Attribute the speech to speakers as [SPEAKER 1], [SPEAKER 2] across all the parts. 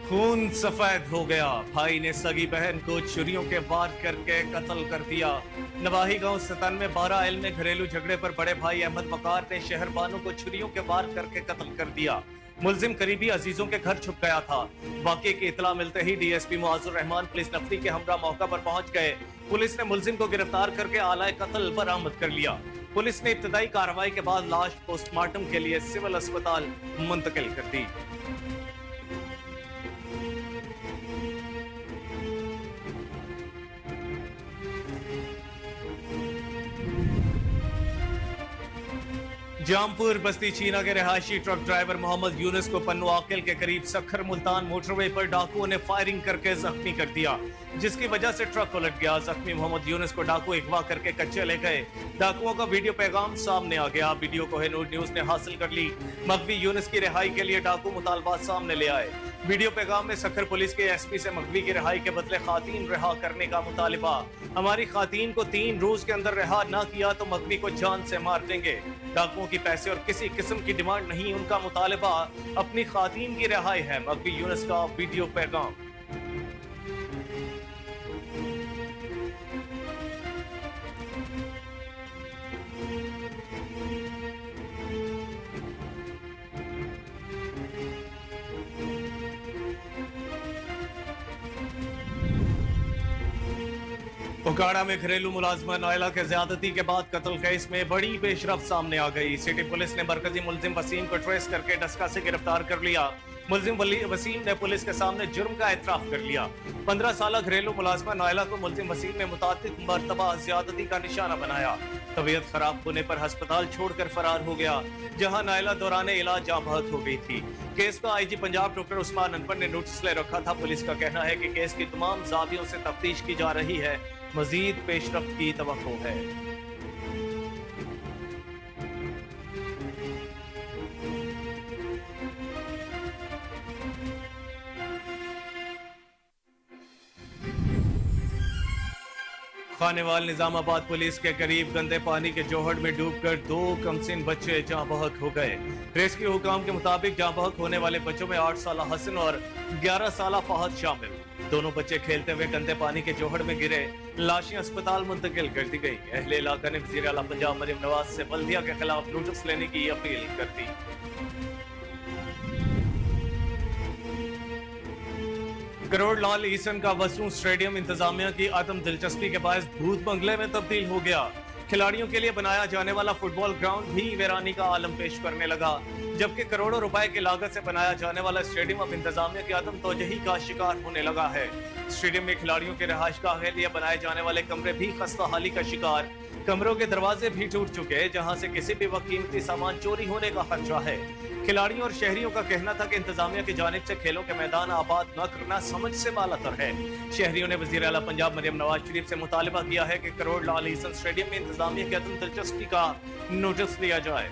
[SPEAKER 1] खून सफेद हो गया। भाई ने सगी बहन को छुरियों के वार करके कत्ल कर दिया। नवाही गांव सतन में 12 एल में घरेलू झगड़े पर बड़े भाई अहमद वकार ने शहर बानो को छुरियों के वार करके कत्ल कर दिया। मुलजिम करीबी अजीजों के घर छुप गया था। वाकये की इतला मिलते ही डीएसपी मुआजुर रहमान पुलिस नफरी के हमरा मौका पर पहुंच गए। पुलिस ने मुलजिम को गिरफ्तार करके आलाए कत्ल बरामद कर लिया। पुलिस ने इब्तदाई कार्रवाई के बाद लाश पोस्टमार्टम के लिए सिविल अस्पताल मुंतकिल कर दी। जामपुर बस्ती चीना के रहायशी ट्रक ड्राइवर मोहम्मद यूनुस को पन्नू आकिल के करीब सखर मुल्तान मोटरवे पर डाकुओं ने फायरिंग करके जख्मी कर दिया, जिसकी वजह से ट्रक उलट गया। जख्मी मोहम्मद यूनुस को डाकू अगवा करके कच्चे ले गए। डाकुओं का वीडियो पैगाम सामने आ गया। वीडियो को कोहिनूर न्यूज ने हासिल कर ली। मगवी यूनुस की रिहाई के लिए डाकू मुतालबात सामने ले आए। वीडियो पैगाम में सखर पुलिस के एसपी से मगवी की रिहाई के बदले खातीन रिहा करने का मुतालिबा। हमारी खातीन को 3 रोज के अंदर रिहा न किया तो मगवी को जान से मार देंगे। डाकुओं की पैसे और किसी किस्म की डिमांड नहीं, उनका मुतालिबा अपनी खातीन की रिहाई है। मगवी यूनुस का वीडियो पैगाम। उकाड़ा में घरेलू मुलाजमा नायला के ज्यादती के बाद कत्ल केस में बड़ी पेशरफ सामने आ गई। सिटी पुलिस ने मरकजी मुलजिम वसीम को ट्रेस करके डस्का से गिरफ्तार कर लिया। मुलजिम वसीम ने पुलिस के सामने जुर्म का एतराफ कर लिया। 15 साल घरेलू मुलाजमा नायला को मुलजिम वसीम ने मुतादिद मरतबा ज्यादती का निशाना बनाया। तबीयत खराब होने पर अस्पताल छोड़कर फरार हो गया, जहां नायला दौरान इलाज जाँ बहक हो गई थी। केस का आईजी पंजाब डॉक्टर उस्मान अनवर ने नोटिस ले रखा था। पुलिस का कहना है कि केस की तमाम जावियों से तफ्तीश की जा रही है। मजीद पेशरफ्त की तवक्को है। खानेवाल निजामाबाद पुलिस के करीब गंदे पानी के जोहड़ में डूबकर 2 कमसिन बच्चे जाँ बहक हो गए। रेस्क्यू हुकाम के मुताबिक जाँ बहक होने वाले बच्चों में 8 साल हसन और 11 साल फहद शामिल। दोनों बच्चे खेलते हुए गंदे पानी के जोहड़ में गिरे। लाशें अस्पताल मुंतकिल कर दी गई। अहले इलाका ने वज़ीर आला पंजाब मरियम नवाज से बल्दिया के खिलाफ नोटिस लेने की अपील कर दी। करोड़ लाल ईसन का वसू स्टेडियम इंतजामिया की आदम दिलचस्पी के बायस भूत बंगले में तब्दील हो गया। खिलाड़ियों के लिए बनाया जाने वाला फुटबॉल ग्राउंड भी वीरानी का आलम पेश करने लगा, जबकि करोड़ों रुपए की लागत से बनाया जाने वाला स्टेडियम अब इंतजामिया की आदम तोजही का शिकार होने लगा है। स्टेडियम में खिलाड़ियों के रहायश गाह के लिए बनाए जाने वाले कमरे भी खस्ता हाली का शिकार। कमरों के दरवाजे भी टूट चुके, जहां से किसी भी वक्त कीमती सामान चोरी होने का खदशा है। खिलाड़ियों और शहरियों का कहना था कि इंतजामिया की जानिब से खेलों के मैदान आबाद न करना समझ से बालातर है। शहरियों ने वज़ीर आला पंजाब मरियम नवाज शरीफ से मुतालबा किया है कि करोड़ लाल ईसन स्टेडियम में इंतजामिया की अदम दिलचस्पी का नोटिस लिया जाए।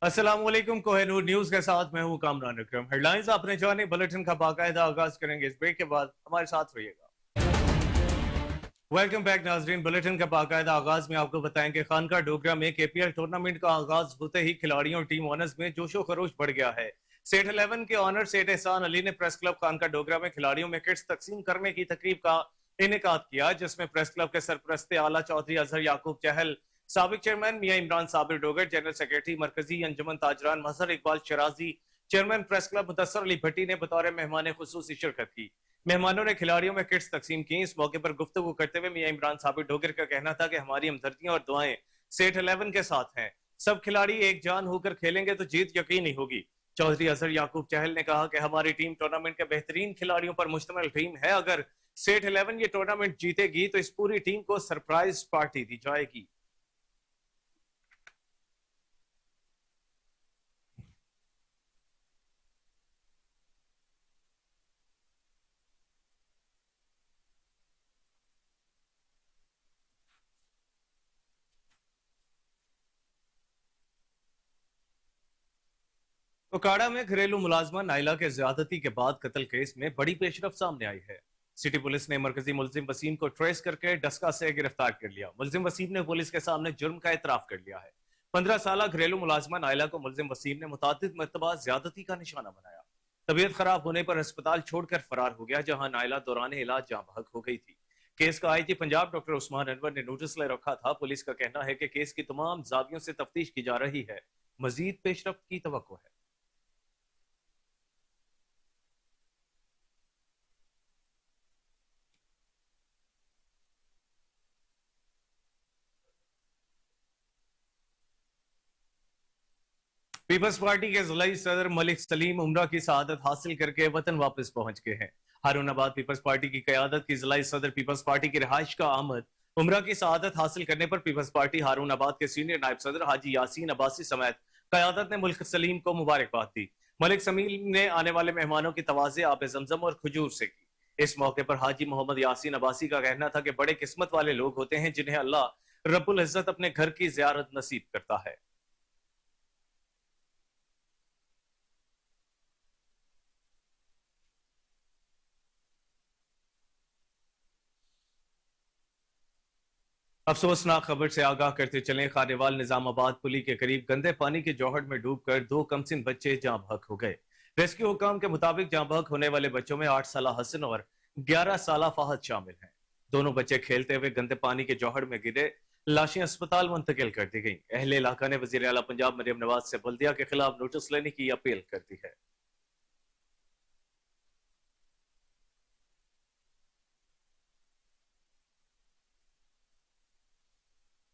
[SPEAKER 1] अस्सलामुअलैकुम, कोहिनूर न्यूज के साथ मैं हूं कामरान अकरम। हेडलाइंस आपने जाने, बुलेटिन का बाकायदा आगाज करेंगे। इस ब्रेक के बाद हमारे साथ रहिएगा। वेलकम बैक नाजरीन। बुलेटिन का बाकायदा आगाज में आपको बताएंगे खानका डोगरा में केपीएल टूर्नामेंट का आगाज होते ही खिलाड़ियों और टीम ओनर्स में जोशो खरोश बढ़ गया है। सेठ 11 के ऑनर सेठ एहसान अली ने प्रेस क्लब खानका डोगरा में खिलाड़ियों में किट्स तकसीम करने की तकरीब का इनेकाद किया, जिसमें प्रेस क्लब के सरपरस्ते आला चौधरी अजहर याकूब चहल, साबिक chairman Mian Imran Sabir Dogar, general secretary मरकजी अंजुमन ताजरान Mazhar Iqbal Shirazi, chairman press club Mudassar Ali Bhatti ने बतौर मेहमान खुसूसी शिरकत की। मेहमानों ने खिलाड़ियों में किट्स तकसीम की। इस मौके पर गुफ्तगू करते हुए मियां इमरान साबिर डोगर का कहना था कि हमारी हमदर्दियां और दुआएं सेठ 11 के साथ हैं। सब खिलाड़ी एक जान होकर खेलेंगे तो जीत यकीनी होगी। चौधरी अजहर याकूब चहल ने कहा कि हमारी टीम टूर्नामेंट के बेहतरीन खिलाड़ियों पर मुश्तमिल टीम है। अगर सेठ 11 ये टूर्नामेंट जीतेगी तो इस पूरी टीम को सरप्राइज पार्टी दी जाएगी। ओकाड़ा में घरेलू मुलाजमा नाइला के ज्यादती के बाद कत्ल केस में बड़ी पेशरफ सामने आई है। सिटी पुलिस ने मरकजी मुलजिम वसीम को ट्रेस करके डस्का से गिरफ्तार कर लिया। मुलजिम वसीम ने पुलिस के सामने जुर्म का एतराफ कर लिया है। 15 साल घरेलू मुलाजमा नाइला को मुलजिम वसीम ने मुतादिद मरतबा ज्यादती का निशाना बनाया। तबीयत खराब होने पर अस्पताल छोड़कर फरार हो गया, जहां नाइला दौरान इलाज जाँ बहक हो गई थी। केस का आईजी पंजाब डॉक्टर उस्मान अनवर ने नोटिस ले रखा था। पुलिस का कहना है कि केस की तमाम जावियों से तफ्तीश की जा रही है। मजीद पेशरफ की तवक्को है। पीपल्स पार्टी के जिलाई सदर मलिक सलीम उमरा की शहादत हासिल करके वतन वापस पहुंच गए हैं। हारूनाबाद पीपल्स पार्टी की क़यादत की जिलाई सदर पीपल्स पार्टी की रिहाइश का आमद उमरा की शहादत हासिल करने पर पीपल्स पार्टी हारूनाबाद के सीनियर नायब सदर हाजी यासीन अब्बासी समेत क़यादत ने मुल्क सलीम को मुबारकबाद दी। मलिक सलीम ने आने वाले मेहमानों की तवाज़े आब जमजम और खजूर से की। इस मौके पर हाजी मोहम्मद यासीन अब्बासी का कहना था कि बड़े किस्मत वाले लोग होते हैं जिन्हें अल्लाह रब्बुल इज्जत अपने घर की ज़ियारत नसीब करता है। अफसोसनाक खबर से आगाह करते चलें, खानेवाल निजामाबाद पुली के करीब गंदे पानी के जौहर में डूबकर 2 कमसिन बच्चे जाँ बहक हो गए। रेस्क्यू हुकाम के मुताबिक जाँ बहक होने वाले बच्चों में 8 साल हसन और 11 साल फहद शामिल हैं। दोनों बच्चे खेलते हुए गंदे पानी के जौहर में गिरे। लाशें अस्पताल मुंतकिल कर दी गई। अहले इलाका ने वजीर आला पंजाब मरियम नवाज से बल्दिया के खिलाफ नोटिस लेने की अपील कर दी है।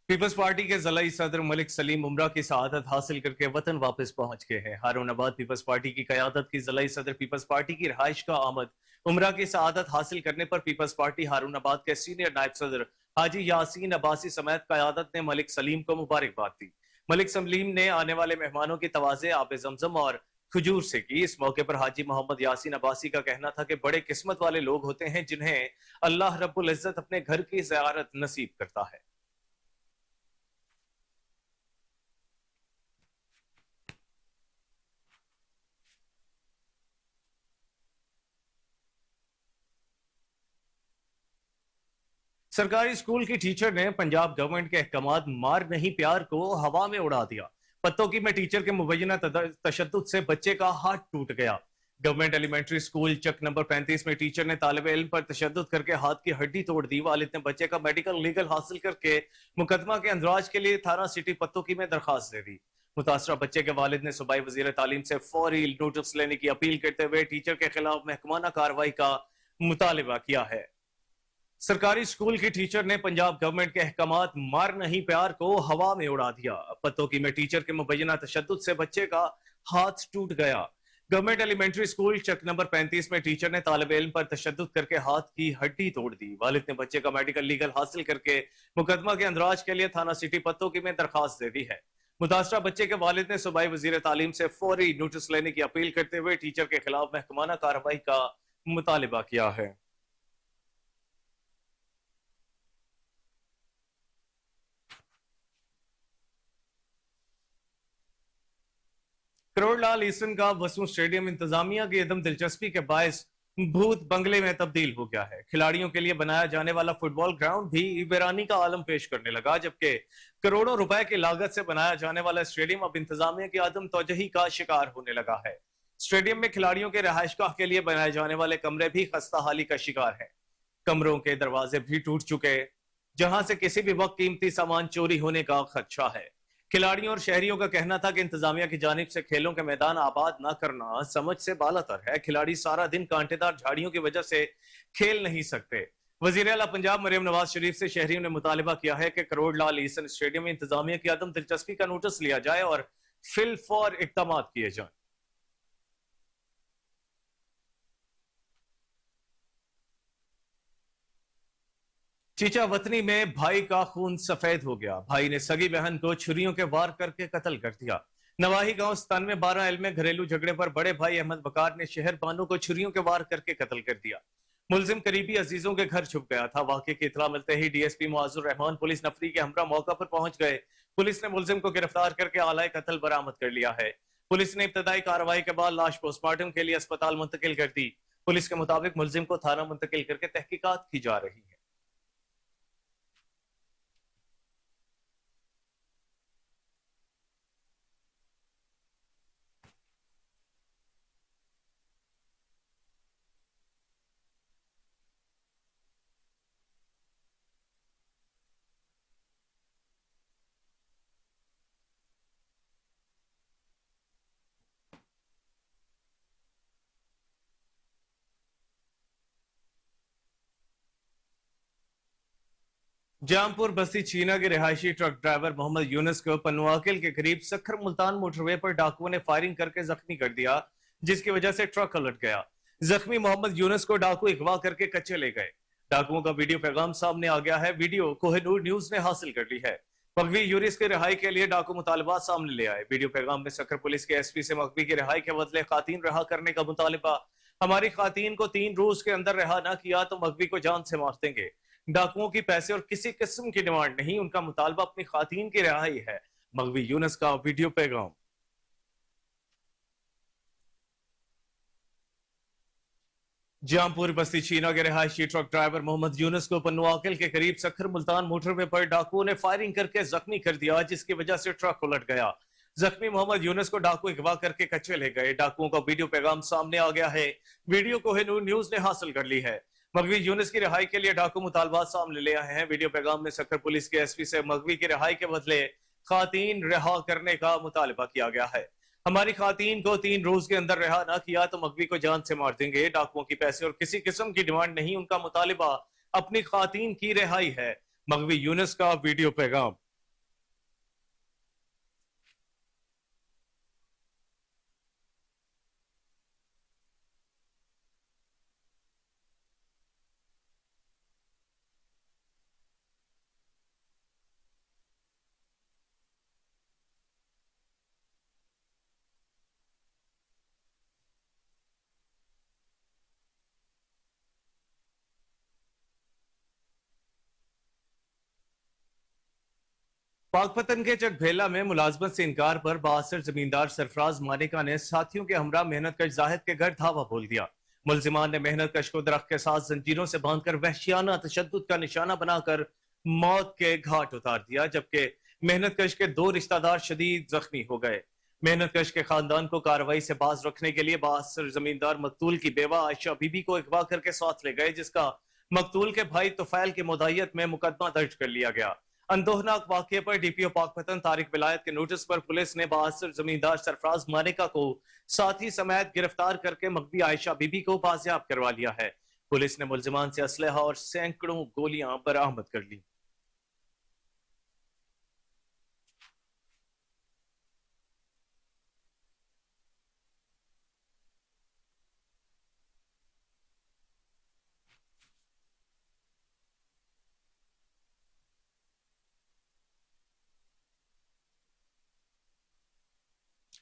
[SPEAKER 1] पीपल्स पार्टी के ज़िलाई सदर मलिक सलीम उमरा की शहादत हासिल करके वतन वापस पहुंच गए हैं। हारूनाबाद पीपल्स पार्टी की क़यादत की ज़िलाई सदर पीपल्स पार्टी की रिहाइश का आमद उमरा की शहादत हासिल करने पर पीपल्स पार्टी हारूनाबाद के सीनियर नायब सदर हाजी यासीन अब्बासी समेत क़यादत ने मलिक सलीम को मुबारकबाद दी। मलिक सलीम ने आने वाले मेहमानों की तवाज़े आब जमजम और खजूर से की। इस मौके पर हाजी मोहम्मद यासीन अब्बासी का कहना था कि बड़े किस्मत वाले लोग होते हैं जिन्हें अल्लाह रब्बुल इज्जत अपने घर की ज़ियारत नसीब करता है। सरकारी स्कूल की टीचर ने पंजाब गवर्नमेंट के अहकामात मार नहीं प्यार को हवा में उड़ा दिया। पत्तोकी में टीचर के मुबैना तशद्दुद से बच्चे का हाथ टूट गया। गवर्नमेंट एलिमेंट्री स्कूल चक नंबर 35 में टीचर ने तालिब इल्म पर तशद्दुद करके हाथ की हड्डी तोड़ दी। वालिद ने बच्चे का मेडिकल लीगल हासिल करके मुकदमा के अंदराज के लिए थाना सिटी पत्तोकी में दरखास्त दे दी। मुतासरा बच्चे के वालिद ने सूबाई वजीर तालीम से फौरी नोटिस लेने की अपील करते हुए टीचर के खिलाफ महकमाना कार्रवाई का मुतालबा किया है। सरकारी स्कूल की टीचर ने पंजाब गवर्नमेंट के अहकामात मार नहीं प्यार को हवा में उड़ा दिया। पत्तोकी में टीचर के मुबैना तशद्दुद से बच्चे का हाथ टूट गया। गवर्नमेंट एलिमेंट्री स्कूल चक नंबर 35 में टीचर ने तालिब इल्म पर तशद्दुद करके हाथ की हड्डी तोड़ दी। वालिद ने बच्चे का मेडिकल लीगल हासिल करके मुकदमा के अंदराज के लिए थाना सिटी पत्तोकी में दरखास्त दे दी है। मुतासरा बच्चे के वालिद ने सूबाई वजीर तालीम से फौरी नोटिस लेने की अपील करते हुए टीचर के खिलाफ महकमाना कार्रवाई का मुतालबा किया है। करोड़ लाल ईसन का वसू स्टेडियम इंतजामिया की एकदम दिलचस्पी के बायस भूत बंगले में तब्दील हो गया है। खिलाड़ियों के लिए बनाया जाने वाला फुटबॉल ग्राउंड भी वीरानी का आलम पेश करने लगा, जबकि करोड़ों रुपए की लागत से बनाया जाने वाला स्टेडियम अब इंतजामिया की आदम तौजही का शिकार होने लगा है। स्टेडियम में खिलाड़ियों के रहायशगाह के लिए बनाए जाने वाले कमरे भी खस्ता हाली का शिकार है। कमरों के दरवाजे भी टूट चुके, जहां से किसी भी वक्त कीमती सामान चोरी होने का खदशा है। खिलाड़ियों और शहरियों का कहना था कि इंतजामिया की जानिब से खेलों के मैदान आबाद न करना समझ से बालातर है। खिलाड़ी सारा दिन कांटेदार झाड़ियों की वजह से खेल नहीं सकते। वजीर आला पंजाब मरियम नवाज शरीफ से शहरियों ने मुतालबा किया है कि करोड़ लाल ईसन स्टेडियम में इंतजामिया की अदम दिलचस्पी का नोटिस लिया जाए और फिल फॉर इकदाम किए जाए। चीचा वतनी में भाई का खून सफेद हो गया। भाई ने सगी बहन को छुरियों के वार करके कत्ल कर दिया। नवाही गांव 97-12 में घरेलू झगड़े पर बड़े भाई अहमद बकार ने शहर बानो को छुरियों के वार करके कत्ल कर दिया। मुलजिम करीबी अजीजों के घर छुप गया था। वाकये की इतला मिलते ही डीएसपी मुआजुर रहमान पुलिस नफरी के हमरा मौका पर पहुंच गए। पुलिस ने मुलजिम को गिरफ्तार करके आलाए कत्ल बरामद कर लिया है। पुलिस ने इब्तदाई कार्रवाई के बाद लाश पोस्टमार्टम के लिए अस्पताल मुंतकिल कर दी। पुलिस के मुताबिक मुलजिम को थाना मुंतकिल करके तहकीकात की जा रही है। जामपुर बस्ती चीना के रिहायशी ट्रक ड्राइवर मोहम्मद यूनुस को पनुआकिल के करीब सखर मुल्तान मोटरवे पर डाकुओं ने फायरिंग करके जख्मी कर दिया, जिसकी वजह से ट्रक उलट गया। जख्मी मोहम्मद यूनुस को डाकू अगवा करके कच्चे ले गए। डाकुओं का वीडियो पैगाम सामने आ गया है। वीडियो कोहिनूर न्यूज ने हासिल कर ली है। मगवी यूनुस के रिहाई के लिए डाकू मुतालबात सामने ले आए। वीडियो पैगाम में सखर पुलिस के एसपी से मगवी की रिहाई के बदले खातीन रहा करने का मुतालबा। हमारी खातीन को 3 रोज के अंदर रहा ना किया तो मगवी को जान से मार देंगे। डाकुओं की पैसे और किसी किस्म की डिमांड नहीं, उनका मुतालबा अपनी खातीन की रिहाई है। मगवी यूनुस का वीडियो पैगाम। जामपुर बस्ती चीना के रिहायशी ट्रक ड्राइवर मोहम्मद यूनुस को पनुआकिल के करीब सखर मुल्तान मोटरवे पर डाकुओं ने फायरिंग करके जख्मी कर दिया, जिसकी वजह से ट्रक उलट गया। जख्मी मोहम्मद यूनुस को डाकू अगवा करके कच्चे ले गए। डाकुओं का वीडियो पैगाम सामने आ गया है। वीडियो को कोहिनूर न्यूज ने हासिल कर ली है। मगवी यूनुस की रिहाई के लिए डाकू मुतालबात सामने ले आए हैं। वीडियो पैगाम में सखर पुलिस के एसपी से मगवी की रिहाई के बदले खातीन रिहा करने का मुतालबा किया गया है। हमारी खातीन को 3 रोज के अंदर रिहा ना किया तो मगवी को जान से मार देंगे। डाकुओं की पैसे और किसी किस्म की डिमांड नहीं, उनका मुतालबा अपनी खातीन की रिहाई है। मगवी यूनुस का वीडियो पैगाम। पाकपतन के चकभेला में मुलाजमत से इनकार पर बासर जमींदार सरफराज मानिका ने साथियों के हमरा मेहनत कश जाहिद के घर धावा बोल दिया। मुलजिमान ने मेहनत कश को दरख्त के साथ जंजीरों से बांधकर वहशियाना तशद्दुद का निशाना बनाकर मौत के घाट उतार दिया, जबकि मेहनत कश के 2 रिश्तेदार शदीद जख्मी हो गए। मेहनत कश के खानदान को कार्रवाई से बाज रखने के लिए बासर जमींदार मकतूल की बेवा आयशा बीबी को अगवा करके साथ ले गए, जिसका मकतूल के भाई तुफैल की मुदायत में मुकदमा दर्ज कर लिया गया। अंदोहनाक वाकये पर डीपीओ पाकपतन तारिक विलायत के नोटिस पर पुलिस ने बासर जमींदार सरफराज मानिका को साथी समेत गिरफ्तार करके मगवी आयशा बीबी को बाजियाब करवा लिया है। पुलिस ने मुलजिमान से असलहा और सैकड़ों गोलियां बरामद कर ली।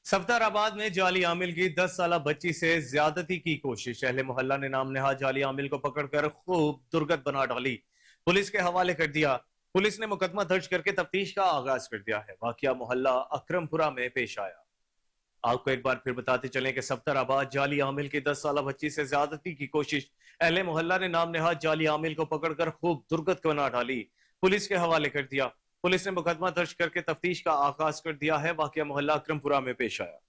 [SPEAKER 1] सफदराबाद में जाली आमिल की 10 साल बच्ची से ज्यादती की कोशिश। अहले मोहल्ला ने नाम नहाद जाली आमिल को पकड़कर खूब दुर्गत बना डाली, पुलिस के हवाले कर दिया। पुलिस ने मुकदमा दर्ज करके तफ्तीश का आगाज कर दिया है। वाकया मोहल्ला अकरमपुरा में पेश आया। आपको एक बार फिर बताते चलें कि सफदराबाद जाली आमिल की 10 साल बच्ची से ज्यादती की कोशिश। अहले मोहल्ला ने नाम नहाद जाली आमिल को पकड़कर खूब दुर्गत बना डाली, पुलिस के हवाले कर दिया। पुलिस ने मुकदमा दर्ज करके तफ्तीश का आगाज कर दिया है। वाकया मोहल्ला अकरमपुरा में पेश आया।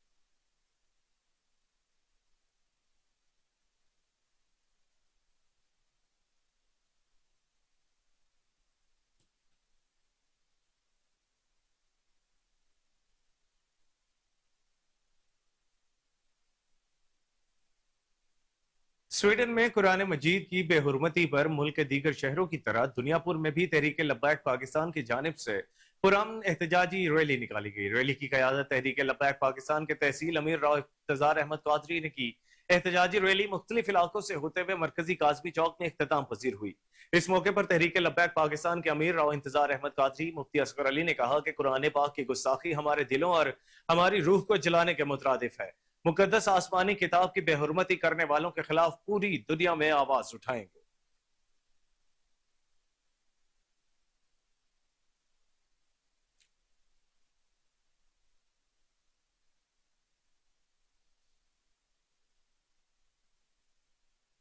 [SPEAKER 1] स्वीडन में कुरान मजीद की बेहुरमती पर मुल्क के दीगर शहरों की तरह दुनियापुर में भी तहरीक लब्बैक पाकिस्तान की जानिब से पुरअमन एहतजाजी रैली निकाली गई। रैली की क़यादत तहरीक लब्बैक पाकिस्तान के तहसील अमीर राव इंतजार अहमद कादरी ने की। एहतजाजी रैली मुख्तलिफ इलाकों से होते हुए मरकजी काजमी चौक में इख्तिताम पजीर हुई। इस मौके पर तहरीक लब्बैक पाकिस्तान के अमीर राव इंतजार अहमद कादरी मुफ्ती असगर अली ने कहा कि कुरान पाक की गुस्ताखी हमारे दिलों और हमारी रूह को जलाने के मुतरादिफ है। मुकद्दस आसमानी किताब की बेहुरमती करने वालों के खिलाफ पूरी दुनिया में आवाज उठाएंगे।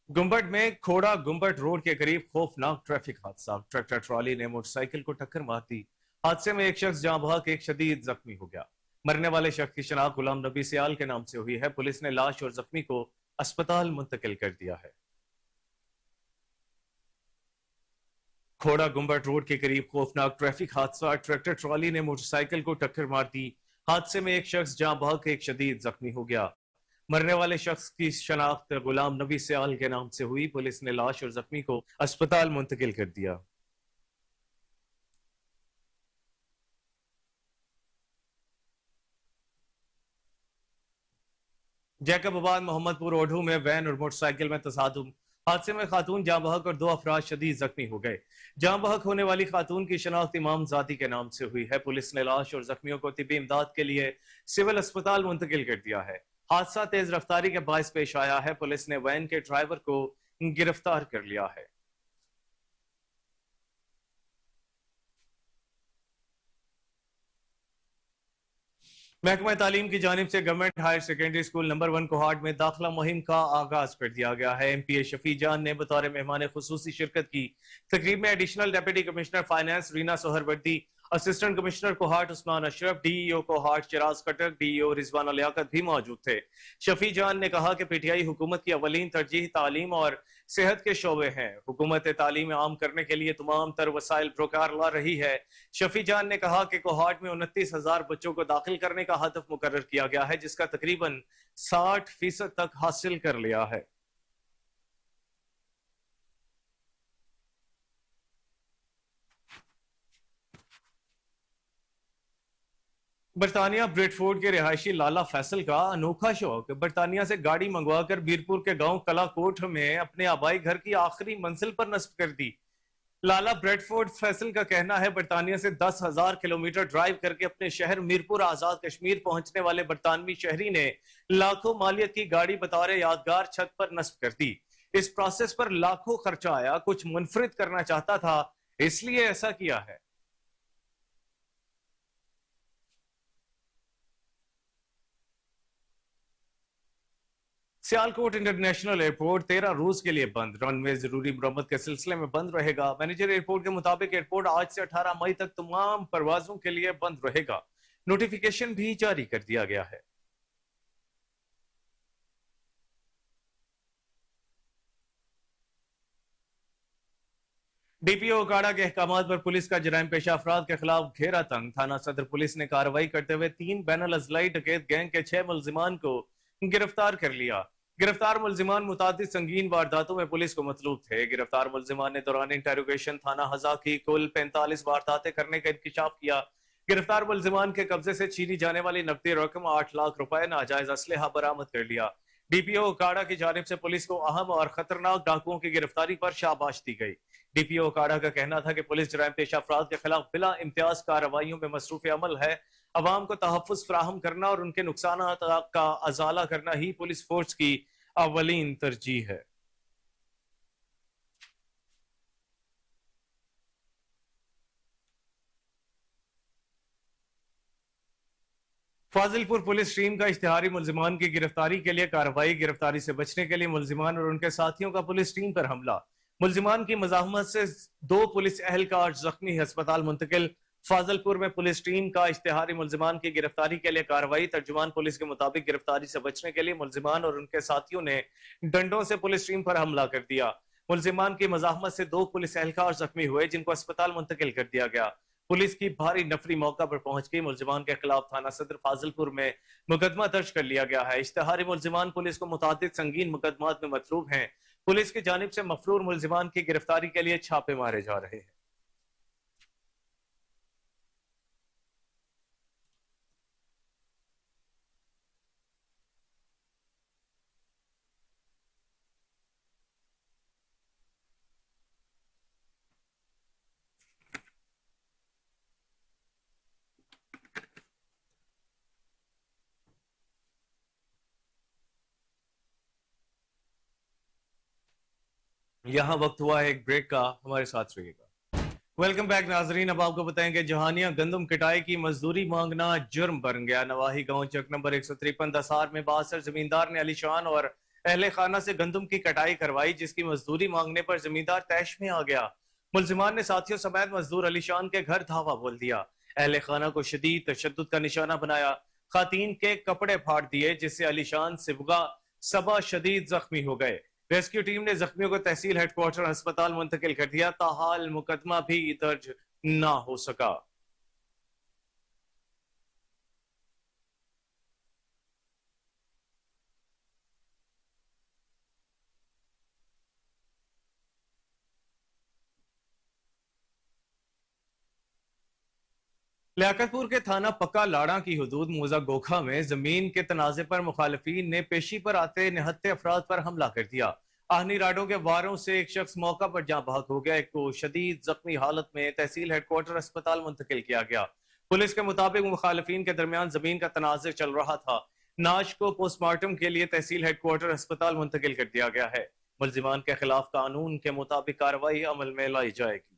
[SPEAKER 1] गुम्बट में खोड़ा गुम्बट रोड के करीब खौफनाक ट्रैफिक हादसा। ट्रैक्टर ट्रॉली ने मोटरसाइकिल को टक्कर मार दी। हादसे में एक शख्स जाँ बहक, एक शदीद जख्मी हो गया। मरने वाले शख्स की शनाख्त गुलाम नबी सियाल के नाम से हुई है। पुलिस ने लाश और जख्मी को अस्पताल मुंतकिल कर दिया है। खोड़ा गुम्बट रोड के करीब खौफनाक ट्रैफिक हादसा। ट्रैक्टर ट्रॉली ने मोटरसाइकिल को टक्कर मार दी। हादसे में एक शख्स जाँ बहक, एक शदीद जख्मी हो गया। मरने वाले शख्स की शनाख्त गुलाम नबी सियाल के नाम से हुई। पुलिस ने लाश और जख्मी को अस्पताल मुंतकिल कर दिया। जैकबाबाद मोहम्मदपुर ओढ़ू में वैन और मोटरसाइकिल में तसादुम। हादसे में खातून जाँ बहक और 2 अफराद शदीद जख्मी हो गए। जाँ बहक होने वाली खातून की शनाख्त इमाम जादी के नाम से हुई है। पुलिस ने लाश और जख्मियों को तिब्बी इमदाद के लिए सिविल अस्पताल मुंतकिल कर दिया है। हादसा तेज रफ्तारी के बायस पेश आया है। पुलिस ने वैन के ड्राइवर को गिरफ्तार कर लिया है। महकमा तालीम की जानिब से government higher secondary school number 1 Kohat में दाखिला मुहिम का आगाज कर दिया गया है। MPA शफी जान ने बतौर मेहमान खुसूसी शिरकत की। तकरीब में additional deputy commissioner finance Reena Suhrawardi, assistant commissioner Kohat Usman Ashraf, DEO Kohat Chiraj Khattak, DEO Rizwana Liaquat भी मौजूद थे। शफी जान ने कहा कि PTI हुकूमत की अवलीन तरजीह तालीम और सेहत के शोबे हैं। हुकूमत तालीम आम करने के लिए तमाम तर वसाइल प्रोकार ला रही है। शफी जान ने कहा कि कोहाट में 29,000 बच्चों को दाखिल करने का हदफ मुकर्रर किया गया है, जिसका तकरीबन 60% तक हासिल कर लिया है। बरतानिया ब्रेडफोर्ड के रिहायशी लाला फैसल का अनोखा शौक। बरतानिया से गाड़ी मंगवाकर बीरपुर के गांव कलाकोट में अपने आबाई घर की आखिरी मंजिल पर नस्ब कर दी। लाला ब्रेडफोर्ड फैसल का कहना है बरतानिया से 10,000 किलोमीटर ड्राइव करके अपने शहर मीरपुर आजाद कश्मीर पहुंचने वाले बरतानवी शहरी ने लाखों मालियत की गाड़ी बतौर यादगार छत पर नस्ब कर दी। इस प्रोसेस पर लाखों खर्चा आया। कुछ मुनफरिद करना चाहता था, इसलिए ऐसा किया है। सियालकोट इंटरनेशनल एयरपोर्ट 13 रोज के लिए बंद। रनवे जरूरी मरम्मत के सिलसिले में बंद रहेगा। मैनेजर एयरपोर्ट के मुताबिक एयरपोर्ट आज से 18 मई तक तमाम परवाजों के लिए बंद रहेगा। नोटिफिकेशन भी जारी कर दिया गया है। DPO काड़ा के अहकामात पर पुलिस का जराइम पेशा अफराद के खिलाफ घेरा तंग। थाना सदर पुलिस ने कार्रवाई करते हुए 3 बैनुल अजलाई डकैत गैंग के 6 मुलजिमान को गिरफ्तार कर लिया। गिरफ्तार मुलजिमान मुतादिद संगीन वारदातों में पुलिस को मतलूब थे। गिरफ्तार मुलजिमान ने दौरान इंटेरोगेशन थाना हजा की कुल 45 वारदातें करने का इंकशाफ किया। गिरफ्तार मुलजिमान के कब्जे से छीनी जाने वाली नकदी रकम 8 लाख रुपए नाजायज असलहा बरामद कर लिया। DPO काड़ा की जानिब से पुलिस को अहम और खतरनाक डाकुओं की गिरफ्तारी पर शाबाश दी गई। DPO काड़ा का कहना था कि पुलिस जराइम पेशा अफराद के खिलाफ बिला इम्तियाज कार्रवाइयों में मसरूफ अमल है। अवाम को तहफ़्फ़ुज़ फराहम करना और उनके नुकसान का अजाला करना ही पुलिस फोर्स की अवलीन तरजीह है। फाजिलपुर पुलिस टीम का इश्तिहारी मुलजिमान की गिरफ्तारी के लिए कार्रवाई। गिरफ्तारी से बचने के लिए मुलजिमान और उनके साथियों का पुलिस टीम पर हमला। मुलजिमान की मज़ाहमत से 2 पुलिस एहलकार जख्मी, अस्पताल मुंतकिल। फाजिलपुर में पुलिस टीम का इश्तिहारी मुलजिमान की गिरफ्तारी के लिए कार्रवाई। तर्जुमान पुलिस के मुताबिक गिरफ्तारी से बचने के लिए मुलजिमान और उनके साथियों ने डंडों से पुलिस टीम पर हमला कर दिया। मुलजिमान की मज़ाहमत से 2 पुलिस एहलकार जख्मी हुए, जिनको अस्पताल मुंतकिल कर दिया गया। पुलिस की भारी नफरी मौका पर पहुंच गई। मुलजिमान के खिलाफ थाना सदर फाजिलपुर में मुकदमा दर्ज कर लिया गया है। इश्तिहारी मुलजिमान पुलिस को मुतादिद संगीन मुकदमात में मतलूब हैं। पुलिस की जानिब से मफरूर मुलजिमान की गिरफ्तारी के लिए छापे मारे जा रहे हैं। यहां वक्त हुआ है एक ब्रेक का, हमारे साथ रहिएगा। वेलकम बैक नाजरीन। अब आपको बताएंगे जहानिया गंदम कटाई की मजदूरी मांगना जुर्म बन गया। नवाही गांव चक नंबर 153 दसार में बासर जमींदार ने अलीशान और اہل خانہ سے گندم کی کٹائی کروائی، جس کی مزدوری مانگنے پر زمیندار طیش میں آ گیا۔ ملزمان نے ساتھیوں سمیت مزدور علی شان کے گھر دھاوا بول دیا، اہل خانہ کو شدید تشدد کا نشانہ بنایا، خواتین کے کپڑے پھاڑ دیے، جس سے علی شان صبا شدید زخمی ہو گئے۔ ریسکیو ٹیم نے زخمیوں کو تحصیل ہیڈ کوارٹر ہسپتال منتقل کر دیا، تاحال مقدمہ بھی درج نہ ہو سکا۔ لیاقت پور کے تھانہ پکا لاڑا کی حدود موزہ گوکھا میں زمین کے تنازع پر مخالفین نے پیشی پر آتے نہتے افراد پر حملہ کر دیا۔ آہنی راڈوں کے واروں سے ایک شخص موقع پر جاں بحق ہو گیا، ایک کو شدید زخمی حالت میں تحصیل ہیڈ کوارٹر اسپتال منتقل کیا گیا۔ پولیس کے مطابق مخالفین کے درمیان زمین کا تنازع چل رہا تھا۔ نعش کو پوسٹ مارٹم کے لیے تحصیل ہیڈ کوارٹر اسپتال منتقل کر دیا گیا ہے۔ ملزمان کے خلاف قانون کے مطابق کارروائی عمل میں لائی جائے گی۔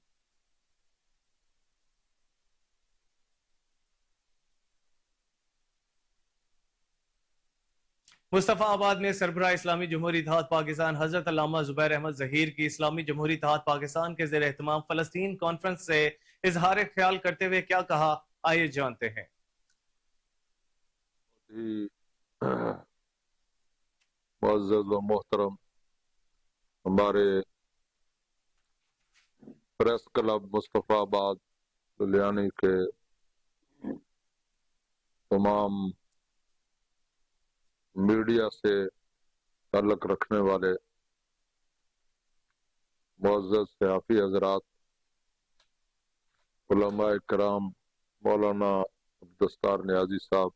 [SPEAKER 1] مصطفیٰ آباد میں سربراہ اسلامی جمہوری اتحاد پاکستان حضرت علامہ زبیر احمد ظہیر کی اسلامی جمہوری اتحاد پاکستان کے زیر اہتمام فلسطین کانفرنس سے اظہار خیال کرتے ہوئے کیا کہا، آئیے جانتے ہیں۔
[SPEAKER 2] معزز و محترم ہمارے پریس کلب مصطفیٰ آباد سلیانی کے تمام میڈیا سے تعلق رکھنے والے معزز صحافی حضرات، علماء کرام، مولانا عبدالستار نیازی صاحب،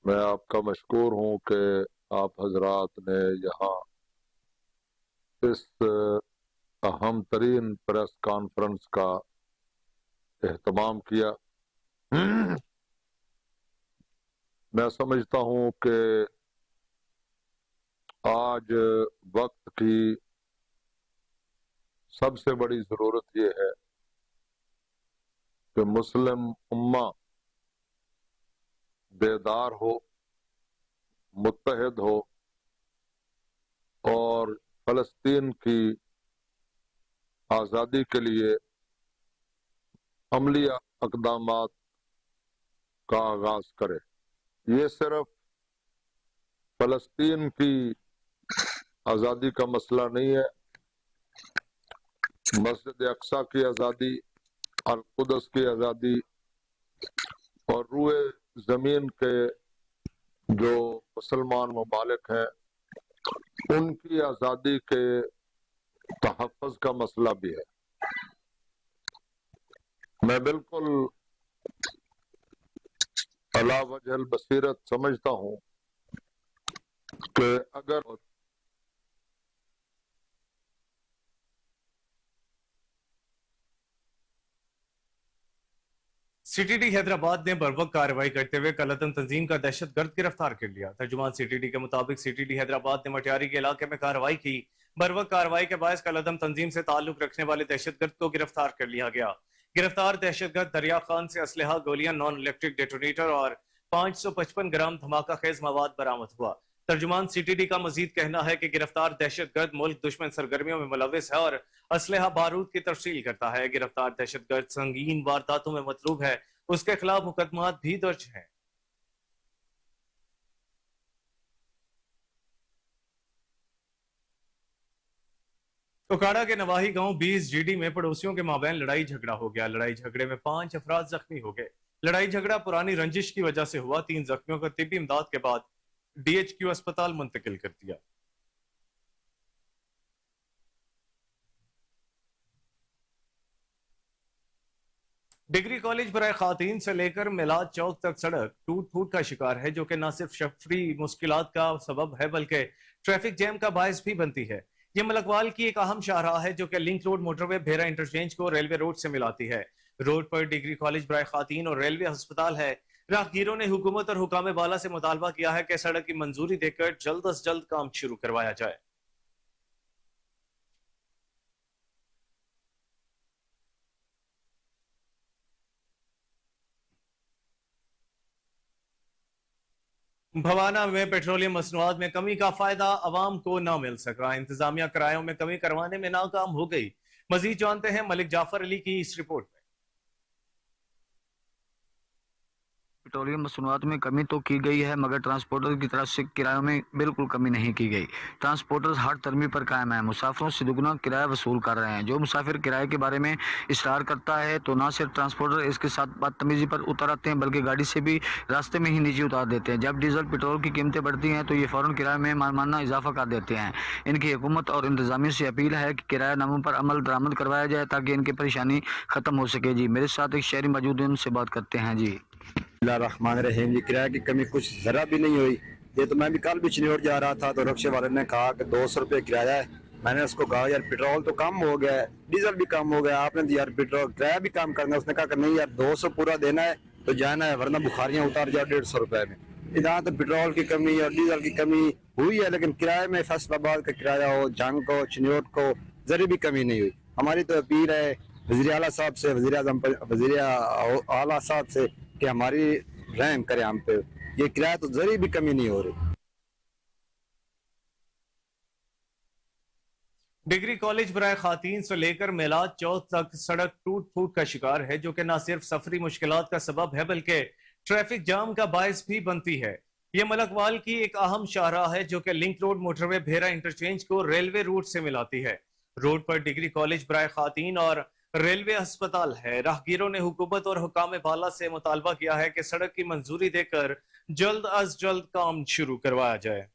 [SPEAKER 2] میں آپ کا مشکور ہوں کہ آپ حضرات نے یہاں اس اہم ترین پریس کانفرنس کا اہتمام کیا۔ میں سمجھتا ہوں کہ آج وقت کی سب سے بڑی ضرورت یہ ہے کہ مسلم امہ بیدار ہو، متحد ہو اور فلسطین کی آزادی کے لیے عملی اقدامات کا آغاز کرے۔ یہ صرف فلسطین کی آزادی کا مسئلہ نہیں ہے، مسجد اقصی کی آزادی، القدس کی آزادی اور روئے زمین کے جو مسلمان ممالک ہیں ان کی آزادی کے تحفظ کا مسئلہ بھی ہے۔ میں بالکل علی وجہ البصیرت سمجھتا ہوں کہ اگر
[SPEAKER 1] سی ٹی ڈی حیدرآباد نے بروقت کارروائی کرتے ہوئے کالعدم تنظیم کا دہشت گرد گرفتار کر لیا۔ ترجمان سی ٹی ڈی کے مطابق سی ٹی ڈی حیدرآباد نے مٹیاری کے علاقے میں کارروائی کی۔ بروقت کارروائی کے باعث کالعدم تنظیم سے تعلق رکھنے والے دہشت گرد کو گرفتار کر لیا گیا۔ گرفتار دہشت گرد دریا خان سے اسلحہ، گولیاں، نان الیکٹرک ڈیٹونیٹر اور 555 گرام دھماکہ خیز مواد برآمد ہوا۔ ترجمان سی ٹی ڈی کا مزید کہنا ہے کہ گرفتار دہشت گرد ملک دشمن سرگرمیوں میں ملوث ہے اور اسلحہ بارود کی ترسیل کرتا ہے۔ گرفتار دہشت گرد سنگین وارداتوں میں مطلوب ہے، اس کے خلاف مقدمات بھی درج ہیں۔ کوکاڑا کے نواحی گاؤں 20 جی ڈی میں پڑوسیوں کے مابین لڑائی جھگڑا ہو گیا۔ لڑائی جھگڑے میں 5 افراد زخمی ہو گئے۔ لڑائی جھگڑا پرانی رنجش کی وجہ سے ہوا۔ 3 زخمیوں کو طبی امداد کے بعد ڈی ایچ کیو اسپتال منتقل کر دیا۔ ڈگری کالج برائے خواتین سے لے کر میلاد چوک تک سڑک ٹوٹ پھوٹ کا شکار ہے، جو کہ نہ صرف شفری مشکلات کا سبب ہے بلکہ ٹریفک جیم کا باعث بھی بنتی ہے۔ یہ ملکوال کی ایک اہم شاہراہ ہے جو کہ لنک روڈ موٹر وے بھیرا انٹرچینج کو ریلوے روڈ سے ملاتی ہے۔ روڈ پر ڈگری کالج برائے خواتین اور ریلوے ہسپتال ہے۔ راہگیروں نے حکومت اور حکام بالا سے مطالبہ کیا ہے کہ سڑک کی منظوری دے کر جلد از جلد کام شروع کروایا جائے۔ भवाना में पेट्रोलियम मसनूआत में कमी का फायदा अवाम को न मिल सका, इंतजामिया किरायों में कमी करवाने में नाकाम हो गई। मजीद जानते हैं मलिक जाफर अली की इस रिपोर्ट में।
[SPEAKER 3] पेट्रोलियम मसनूआत में कमी तो की गई है, मगर ट्रांसपोर्टर की तरफ से किरायों में बिल्कुल कमी नहीं की गई। ट्रांसपोर्टर्स हर तरमी पर कायम है, मुसाफिरों से दुगना किराया वसूल कर रहे हैं। जो मुसाफिर किराए के बारे में इसरार करता है तो ना सिर्फ ट्रांसपोर्टर इसके साथ बदतमीजी पर उतर आते हैं, बल्कि गाड़ी से भी रास्ते में ही नीचे उतार देते हैं। जब डीजल पेट्रोल की कीमतें बढ़ती हैं तो ये फौरन किराए में मानमाना इजाफा कर देते हैं। इनकी हुकूमत और इंतजामिया से अपील है कि किराया नामों पर अमल दरामद करवाया जाए ताकि इनकी परेशानी खत्म हो सके। जी, मेरे साथ एक शहरी मौजूद है, उनसे बात करते हैं। जी,
[SPEAKER 4] रहमान रहीम जी, किराए की कमी कुछ जरा भी नहीं हुई। ये तो मैं भी कल भी चिन्नौर जा रहा था तो रिक्शे वाले ने कहा कि 200 रुपये किराया है। मैंने उसको कहा यार पेट्रोल तो कम हो गया है, डीजल भी कम हो गया, आपने दिया यार पेट्रोल किराया भी कम करना है। उसने कहा कि नहीं यार 200 पूरा देना है तो जाना है, वरना बुखारियां उतार जाओ 150 रुपए में। इधर तो पेट्रोल की कमी और डीजल की कमी हुई है, लेकिन किराए में फैसलाबाद का किराया हो, जंग को, चिन्नौर को जरी भी कमी नहीं हुई। हमारी तो अपील है वज़ीर आला साहब से, वज़ीर आला साहब से कि हमारी रहम करे हम पे, ये किराया तो जरी भी कमी नहीं हो रही।
[SPEAKER 1] डिग्री कॉलेज बराए खातीन से लेकर मेलाद चौक तक सड़क टूट फूट का शिकार है, जो कि न सिर्फ सफरी मुश्किलात का सबब है बल्कि ट्रैफिक जाम का बायस भी बनती है। ये मलकवाल की एक अहम शाहराह है जो कि लिंक रोड मोटरवे भेरा इंटरचेंज को रेलवे रूट से मिलाती है। रोड पर डिग्री कॉलेज बराए खातीन और रेलवे अस्पताल है। राहगीरों ने हुकूमत और हुकाम बाला से मुतालबा किया है कि सड़क की मंजूरी देकर जल्द अज जल्द काम शुरू करवाया जाए।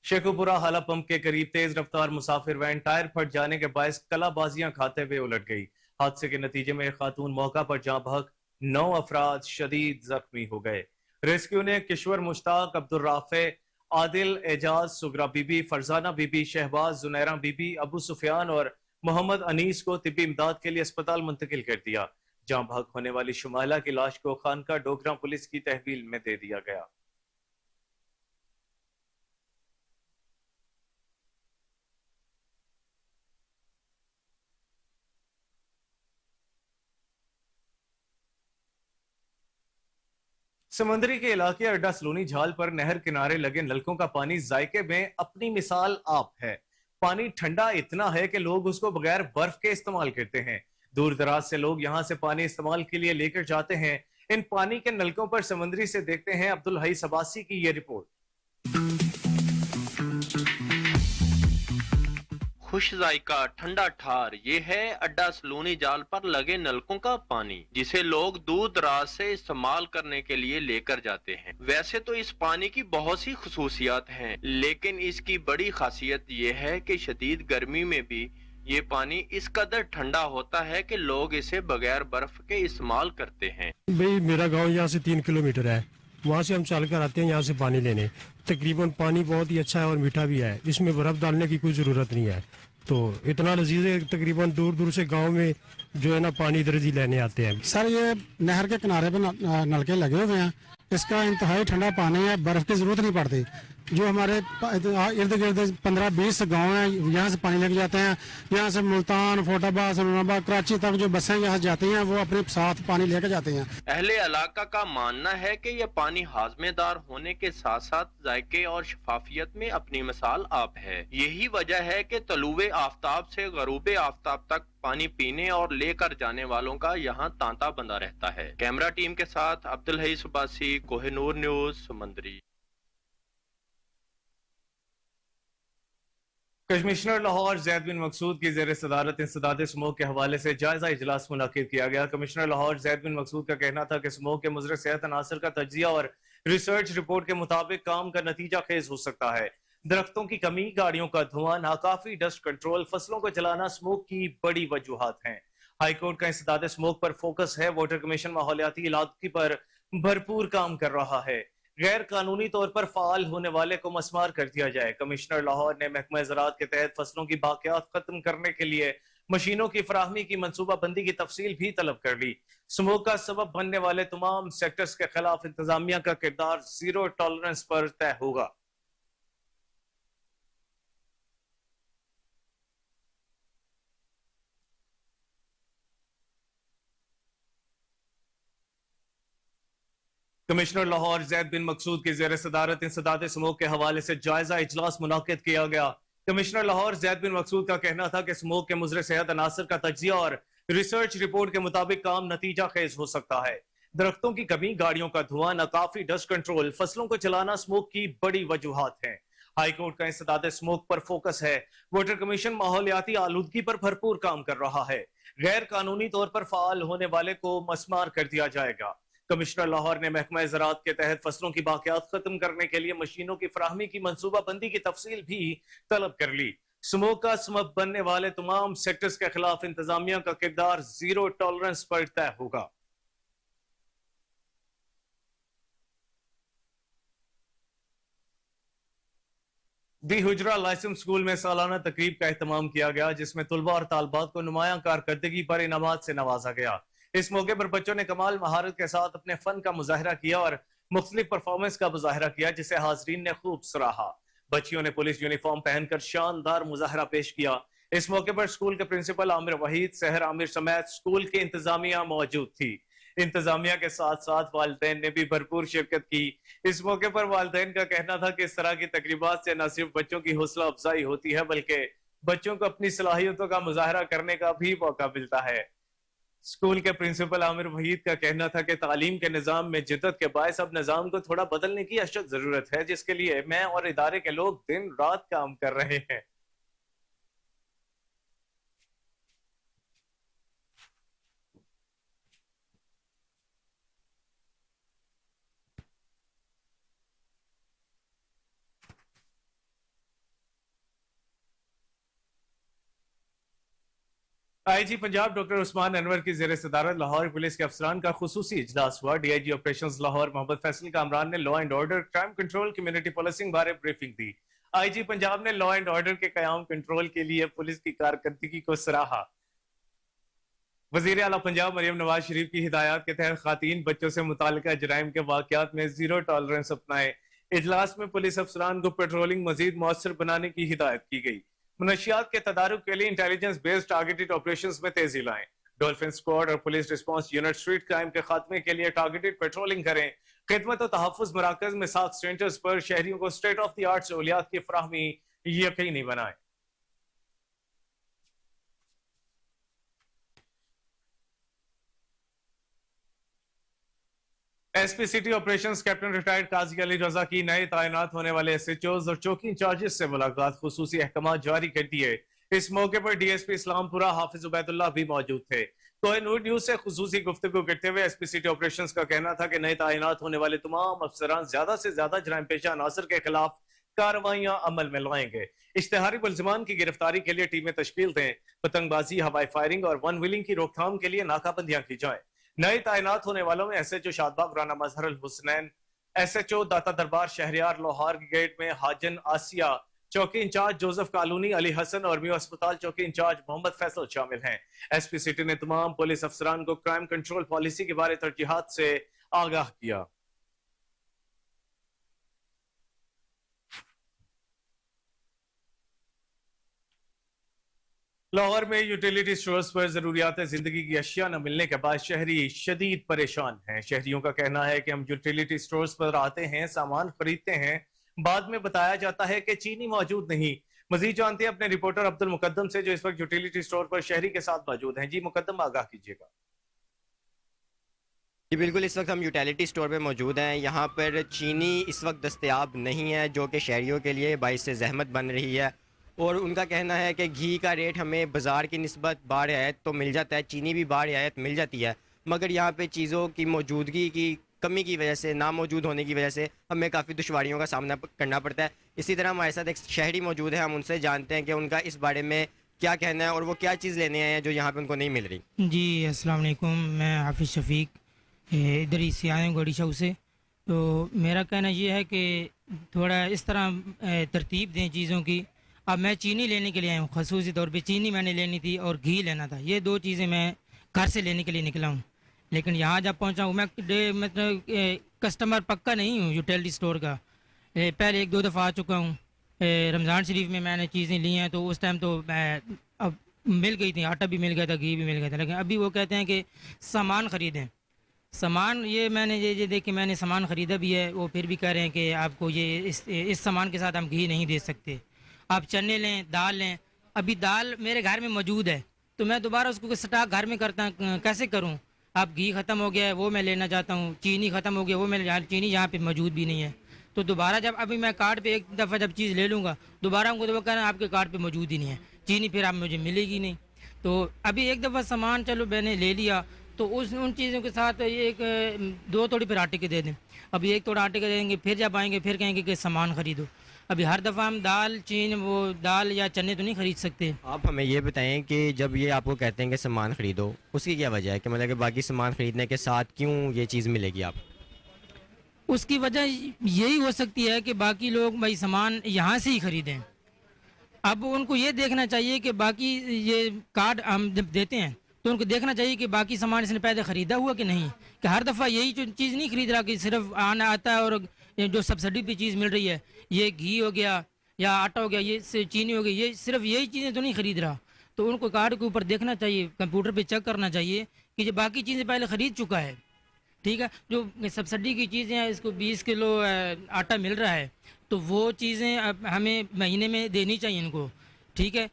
[SPEAKER 1] शेखुपुरा हाला पंप के करीब तेज रफ्तार मुसाफिर वैन टायर फट जाने के बायस कलाबाजियां खाते हुए उलट गई। हादसे के नतीजे में एक खातून मौका पर जाँ बहक, 9 अफराद शदीद जख्मी हो गए। रेस्क्यू ने किश्वर मुश्ताक, अब्दुल राफे, आदिल, एजाज, सुगरा बीबी, फरजाना बीबी, शहबाज, जुनैरा बीबी, अबू सुफियान और मोहम्मद अनीस को तिब्बी इमदाद के लिए अस्पताल मुंतकिल कर दिया। जाँ बहक होने वाली शुमाइला की लाश को खानका डोगरा पुलिस की तहवील में दे दिया गया। समुद्री के इलाके अड्डा सलूनी झाल पर नहर किनारे लगे नलकों का पानी जायके में अपनी मिसाल आप है। पानी ठंडा इतना है कि लोग उसको बगैर बर्फ के इस्तेमाल करते हैं। दूर दराज से लोग यहां से पानी इस्तेमाल के लिए लेकर जाते हैं। इन पानी के नलकों पर समुद्री से देखते हैं अब्दुल हई सबासी की ये रिपोर्ट।
[SPEAKER 5] खुश जायका ठंडा ठार, ये है अड्डा सलूनी जाल पर लगे नलकों का पानी, जिसे लोग दूर दराज से इस्तेमाल करने के लिए लेकर जाते हैं। वैसे तो इस पानी की बहुत सी खुसूसियात हैं, लेकिन इसकी बड़ी खासियत ये है कि शदीद गर्मी में भी ये पानी इस कदर ठंडा होता है कि लोग इसे बगैर बर्फ के इस्तेमाल करते हैं।
[SPEAKER 6] भाई मेरा गांव यहाँ से 3 किलोमीटर है, वहाँ से हम चल कर आते हैं यहाँ से पानी लेने। तकरीबन पानी बहुत ही अच्छा है और मीठा भी है, इसमें बर्फ डालने की कोई ज़रूरत नहीं है। तो इतना लजीज है, तकरीबन दूर दूर से गांव में जो है ना पानी इधर ही लेने आते हैं।
[SPEAKER 7] सर ये नहर के किनारे पे नलके लगे हुए हैं, इसका इंतहाई ठंडा पानी है, बर्फ की जरूरत नहीं पड़ती। जो हमारे इर्द गिर्द 15-20 गांव हैं, यहाँ से पानी लेके जाते हैं। यहाँ से मुल्तान, फोटाबाद, सलमाबाद, कराची तक जो बसें यहाँ जाती हैं वो अपने साथ पानी लेके जाते हैं।
[SPEAKER 5] अहले इलाका का मानना है कि यह पानी हाजमेदार होने के साथ साथ जायके और शफाफियत में अपनी मिसाल आप है। यही वजह है कि तलुए आफ्ताब से गरूबे आफ्ताब तक पानी पीने और लेकर जाने वालों का यहाँ तांता बंधा रहता है। कैमरा टीम के साथ अब्दुल हई सुबासी, कोहिनूर न्यूज, समंदरी।
[SPEAKER 1] कमिश्नर लाहौर जैद बिन मकसूद की ज़ेर सदारत इंसदाद स्मोक के हवाले से जायजा इजलास मुनाकिद किया गया। कमिश्नर लाहौर जैद बिन मकसूद का कहना था कि स्मोक के मुज़र सेहत अनासर का तज्जिया और रिसर्च रिपोर्ट के मुताबिक काम का नतीजा खेज हो सकता है। दरख्तों की कमी, गाड़ियों का धुआं, नाकाफी डस्ट कंट्रोल, फसलों को जलाना स्मोक की बड़ी वजूहात हैं। हाईकोर्ट का इंसदाद स्मोक पर फोकस है। वाटर कमीशन माहौलियाती इलाके पर भरपूर काम कर रहा है। गैर कानूनी तौर पर फाल होने वाले को मस्मार कर दिया जाए। कमिश्नर लाहौर ने महकमा ज़राअत के तहत फसलों की बाक़ियात खत्म करने के लिए मशीनों की फराहमी की मनसूबाबंदी की तफसील भी तलब कर ली। स्मोक का सबब बनने वाले तमाम सेक्टर्स के खिलाफ इंतजामिया का किरदार जीरो टॉलरेंस पर तय होगा। कमिश्नर लाहौर जैद बिन मकसूद की ज़ेर सदारत इंसदाद स्मोक के हवाले से जायजा इजलास मुनाकिद किया गया। कमिश्नर लाहौर जैद बिन मकसूद का कहना था कि स्मोक के मुज़र सेहत अनासर का तज्जिया और रिसर्च रिपोर्ट के मुताबिक काम नतीजा खेज हो सकता है। दरख्तों की कमी, गाड़ियों का धुआं, नाकाफी डस्ट कंट्रोल, फसलों को चलाना स्मोक की बड़ी वजूहात हैं। हाई कोर्ट का इंसदाद स्मोक पर फोकस है। वोटर कमीशन माहौलियाती आलूदगी पर भरपूर काम कर रहा है। गैर कानूनी तौर पर फाल होने वाले को मस्मार कर दिया जाएगा। कमिश्नर लाहौर ने महकमा ज़राअत के तहत फसलों की बाक़ियात खत्म करने के लिए मशीनों की फराहमी की मंसूबा बंदी की तफसील भी तलब कर ली। स्मोक का सबब बनने वाले तमाम सेक्टर्स के खिलाफ इंतजामिया का किरदार जीरो टॉलरेंस पर तय होगा। दी हुजरा लाइसेंस स्कूल में सालाना तकरीब का एहतमाम किया गया, जिसमें तुलबा और तालबात को नुमायां कारकर्दगी पर इनामात से नवाजा गया। इस मौके पर बच्चों ने कमाल महारत के साथ अपने फन का मुजाहरा किया और मुख्तलिफ परफॉर्मेंस का मुजाहरा किया, जिसे हाजरीन ने खूब सराहा। बच्चियों ने पुलिस यूनिफॉर्म पहनकर शानदार मुजाहरा पेश किया। इस मौके पर स्कूल के प्रिंसिपल आमिर वहीद, सहर आमिर समेत स्कूल की इंतजामिया मौजूद थी। इंतजामिया के साथ साथ वालिदैन ने भी भरपूर शिरकत की। इस मौके पर वालिदैन का कहना था कि इस तरह की तकरीबात से न सिर्फ बच्चों की हौसला अफजाई होती है, बल्कि बच्चों को अपनी सलाहियतों का मुजाहरा करने का भी मौका मिलता है। स्कूल के प्रिंसिपल आमिर वहीद का कहना था कि तालीम के निजाम में जिद्दत के बायस अब निजाम को थोड़ा बदलने की अशद जरूरत है, जिसके लिए मैं और इदारे के लोग दिन रात काम कर रहे हैं। आईजी पंजाब डॉक्टर उस्मान अनवर की ज़ेर सदारत लाहौर पुलिस के अफसरान का खुसूसी इजलास हुआ। डीआईजी ऑपरेशंस लाहौर मोहम्मद फैसल कामरान ने law and order, crime control, community policing बारे ब्रीफिंग दी। आईजी पंजाब ने लॉ एंड ऑर्डर के कयाम कंट्रोल के लिए पुलिस की कारकर्दगी को सराहा। वजीर आला पंजाब मरियम नवाज शरीफ की हिदायत के तहत खातीन बच्चों से मुताल्लिका जराइम के वाकयात में जीरो टॉलरेंस अपनाए। इजलास में पुलिस अफसरान को पेट्रोलिंग मजीद मौसर बनाने की हिदायत की गई। मुनशियात के तदारुक के लिए इंटेलिजेंस बेस्ड टारगेटेड ऑपरेशंस में तेजी लाएं। डॉल्फिन स्क्वाड और police response unit street crime के खात्मे के लिए टारगेटेड पेट्रोलिंग करें। खिदमत और तहफ्फुज मराकज में साख सेंटर्स पर शहरियों को स्टेट ऑफ द आर्ट सहूलियात की फराहमी यकीनी बनाएं। SP city operations captain retired Qazi Ali Raza की नए तैनात होने वाले एसएचओज और चौकी इंचार्जेस से मुलाकात, खुसूसी अहकाम जारी कर दिए। इस मौके पर डीएसपी इस्लामपुरा हाफिज उबैदुल्लाह भी मौजूद थे। कोहिनूर न्यूज से खुसूसी गुफ्तगू करते हुए एसपी सिटी ऑपरेशंस का कहना था कि नए तैनात होने वाले तमाम अफसरान ज्यादा से ज्यादा जराइम पेशा अनासर के खिलाफ कार्रवाइयां अमल में लाएंगे। इश्तिहारी मुलजिमान की गिरफ्तारी के लिए टीमें तश्कील दें। पतंगबाजी, हवाई फायरिंग और वन व्हीलिंग की रोकथाम के लिए नाकाबंदियां की जाएं। नए तैनात होने वालों में SHO Shadbagh Rana Mazhar al Husnain, SHO Data Darbar Shehryar Lohari gate में हाजन आसिया, चौकी incharge Joseph colony Ali Hassan और म्यू अस्पताल चौकी इंचार्ज मोहम्मद फैसल शामिल हैं। एसपी सिटी ने तमाम पुलिस अफसरान को क्राइम कंट्रोल पॉलिसी के बारे तरजीहात से आगाह किया। लाहौर में यूटिलिटी स्टोर्स पर जरूरियात जिंदगी की अशिया न मिलने के बाद शहरी शदीद परेशान हैं। शहरियों का कहना है कि हम यूटिलिटी स्टोर्स पर आते हैं, सामान खरीदते हैं, बाद में बताया जाता है कि चीनी मौजूद नहीं। मजीद जानते हैं अपने रिपोर्टर अब्दुल मुकद्दम से, जो इस वक्त यूटिलिटी स्टोर पर शहरी के साथ मौजूद हैं। जी मुकद्दम, आगाह कीजिएगा।
[SPEAKER 8] जी बिल्कुल, इस वक्त हम यूटिलिटी स्टोर पे मौजूद हैं। यहाँ पर चीनी इस वक्त दस्तयाब नहीं है, जो कि शहरियों के लिए बाइस से ज़हमत बन रही है। और उनका कहना है कि घी का रेट हमें बाज़ार की निस्बत बारियात तो मिल जाता है, चीनी भी बारियात मिल जाती है, मगर यहाँ पे चीज़ों की मौजूदगी की कमी की वजह से, ना मौजूद होने की वजह से हमें काफ़ी दुश्वारियों का सामना करना पड़ता है। इसी तरह हमारे साथ एक शहरी मौजूद है, हम उनसे जानते हैं कि उनका इस बारे में क्या कहना है और वो क्या चीज़ लेने आए हैं जो यहाँ पे उनको नहीं मिल रही।
[SPEAKER 9] जी अस्सलाम वालेकुम, मैं हाफिज़ शफीक इधर ही से आया हूँ गड़ी शाह से। तो मेरा कहना ये है कि थोड़ा इस तरह तरतीब दें चीज़ों की। अब मैं चीनी लेने के लिए आया हूँ, खसूसी तौर पे चीनी मैंने लेनी थी और घी लेना था। ये दो चीज़ें मैं घर से लेने के लिए निकला हूँ, लेकिन यहाँ जब पहुँचा हूँ मैं मतलब कस्टमर पक्का नहीं हूँ यूटिलिटी स्टोर का। पहले एक दो दफ़ा आ चुका हूँ। रमज़ान शरीफ में मैंने चीज़ें ली हैं, तो उस टाइम तो अब मिल गई थी, आटा भी मिल गया था, घी भी मिल गया था, लेकिन अभी वो कहते हैं कि सामान ख़रीदें, सामान ये मैंने ये देखिए मैंने सामान ख़रीदा भी है, वो फिर भी कह रहे हैं कि आपको ये इस सामान के साथ हम घी नहीं दे सकते, आप चने लें, दाल लें। अभी दाल मेरे घर में मौजूद है तो मैं दोबारा उसको स्टॉक घर में करता कैसे करूं? अब घी ख़त्म हो गया है वो मैं लेना चाहता हूं, चीनी ख़त्म हो गया वो मैं चीनी यहाँ पे मौजूद भी नहीं है। तो दोबारा जब अभी मैं कार्ड पे एक दफ़ा जब चीज़ ले लूँगा दोबारा उनको तो कहना आपके कार्ड पे मौजूद ही नहीं है, चीनी फिर आप मुझे मिलेगी नहीं। तो अभी एक दफ़ा सामान चलो मैंने ले लिया तो उन चीज़ों के साथ ये एक 2 तोड़ी फिर आटे के दे दें, अभी 1 तोड़ा आटे के दे देंगे, फिर जब आएंगे फिर कहेंगे कि सामान ख़रीदो। अभी हर दफ़ा हम दाल या चने तो नहीं ख़रीद सकते।
[SPEAKER 8] आप हमें ये बताएं कि जब ये आपको कहते हैं कि सामान ख़रीदो, उसकी क्या वजह है कि मतलब कि बाकी सामान ख़रीदने के साथ क्यों ये चीज़ मिलेगी आप?
[SPEAKER 9] उसकी वजह यही हो सकती है कि बाकी लोग भाई सामान यहाँ से ही ख़रीदें। अब उनको ये देखना चाहिए कि बाकी ये कार्ड हम जब देते हैं तो उनको देखना चाहिए कि बाकी सामान इसने पहले ख़रीदा हुआ कि नहीं, कि हर दफ़ा यही जो चीज़ नहीं ख़रीद रहा कि सिर्फ आना आता है और ये जो सब्सिडी पे चीज़ मिल रही है, ये घी हो गया या आटा हो गया, ये चीनी हो गई, ये सिर्फ यही चीज़ें तो नहीं ख़रीद रहा। तो उनको कार्ड के ऊपर देखना चाहिए, कंप्यूटर पे चेक करना चाहिए कि जो बाकी चीज़ें पहले ख़रीद चुका है, ठीक है। जो सब्सिडी की चीज़ें हैं, इसको 20 किलो आटा मिल रहा है तो वो चीज़ें अब हमें महीने में देनी चाहिए इनको, ठीक है।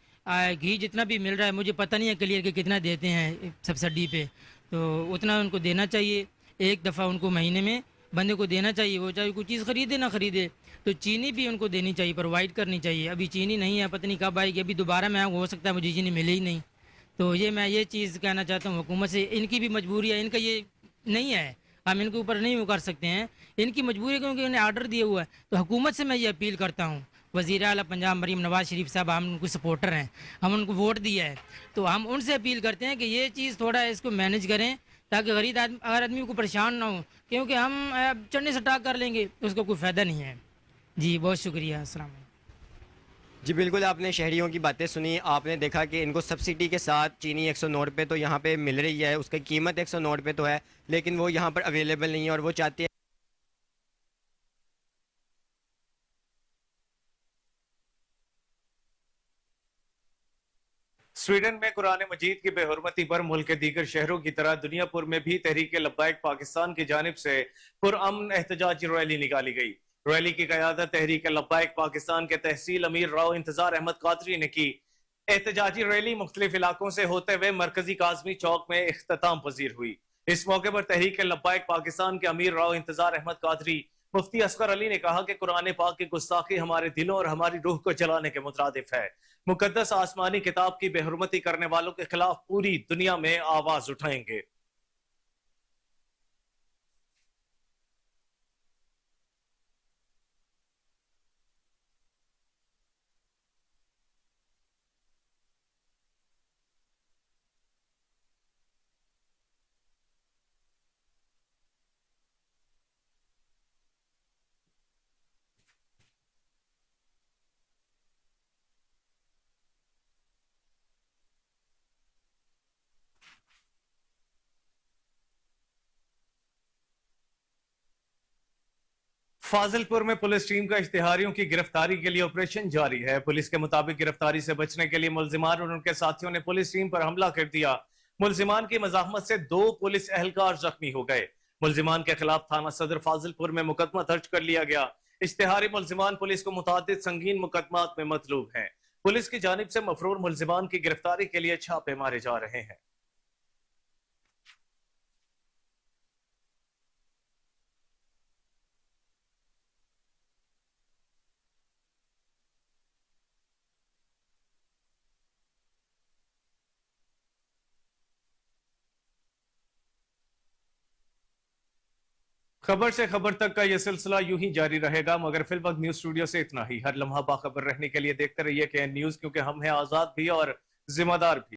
[SPEAKER 9] घी जितना भी मिल रहा है मुझे पता नहीं है क्लियर के कितना देते हैं सब्सिडी पे, तो उतना उनको देना चाहिए। एक दफ़ा उनको महीने में बंदे को देना चाहिए, वो चाहे कोई चीज़ ख़रीदे ना ख़रीदे। तो चीनी भी उनको देनी चाहिए, प्रोवाइड करनी चाहिए। अभी चीनी नहीं है, पता नहीं कब आएगी, अभी दोबारा मैं हो सकता है मुझे चीनी मिले ही नहीं। तो मैं ये चीज़ कहना चाहता हूँ हुकूमत से, इनकी भी मजबूरी है, इनका ये नहीं है, हम इनके ऊपर नहीं वो कर सकते हैं, इनकी मजबूरी है क्योंकि उन्हें आर्डर दिया हुआ है। तो हुकूमत से मैं ये अपील करता हूँ, वज़ीर आला पंजाब मरीम नवाज़ शरीफ साहब, हम उनको सपोर्टर हैं, हम उनको वोट दिया है, तो हम उनसे अपील करते हैं कि ये चीज़ थोड़ा इसको मैनेज करें ताकि गरीब आदमी को परेशान ना हो, क्योंकि हम चढ़ने से टाक कर लेंगे तो उसका कोई फ़ायदा नहीं है। जी बहुत शुक्रिया, अस्सलाम वालेकुम।
[SPEAKER 8] जी बिल्कुल, आपने शहरियों की बातें सुनी। आपने देखा कि इनको सब्सिडी के साथ चीनी 109 रुपये तो यहाँ पे मिल रही है, उसकी कीमत 109 रुपये तो है, लेकिन वो यहाँ पर अवेलेबल नहीं है और वो चाहते हैं
[SPEAKER 1] स्वीडन में कुरान मजीद की बेहुरमती पर मुल्क के दीगर शहरों की तरह दुनियापुर में भी तहरीक लब्बाइक पाकिस्तान की जानिब से पुरअमन एहतजाजी रैली निकाली गई। रैली की क़यादत तहरीक लब्बाइक पाकिस्तान के तहसील अमीर राव इंतजार अहमद कादरी ने की। एहतजाजी रैली मुख्तलिफ इलाकों से होते हुए मरकजी काज़मी चौक में इख्तिताम पजीर हुई। इस मौके पर तहरीक लब्बाइक पाकिस्तान के अमीर राव इंतजार अहमद कादरी मुफ्ती असगर अली ने कहा कि कुरान पाक की गुस्ताखी हमारे दिलों और हमारी रूह को जलाने के मुतरादिफ है। मुकद्दस आसमानी किताब की बेहुरमती करने वालों के खिलाफ पूरी दुनिया में आवाज उठाएंगे। फाजिलपुर में पुलिस टीम का इश्तिहारियों की गिरफ्तारी के लिए ऑपरेशन जारी है। पुलिस के मुताबिक गिरफ्तारी से बचने के लिए मुलजिमान और उनके साथियों ने पुलिस टीम पर हमला कर दिया। मुलजिमान की मजाहमत से 2 पुलिस एहलकार जख्मी हो गए। मुलजिमान के खिलाफ थाना सदर फाजिलपुर में मुकदमा दर्ज कर लिया गया। इश्तिहारी मुलजिमान पुलिस को मुतादिद संगीन मुकदमात में मतलूब हैं। पुलिस की जानिब से मफरूर मुलजिमान की गिरफ्तारी के लिए छापे मारे जा रहे हैं। खबर से खबर तक का यह सिलसिला यूं ही जारी रहेगा, मगर फिल वक्त न्यूज स्टूडियो से इतना ही। हर लम्हा बाखबर रहने के लिए देखते रहिए KN न्यूज, क्योंकि हम हैं आजाद भी और जिम्मेदार भी।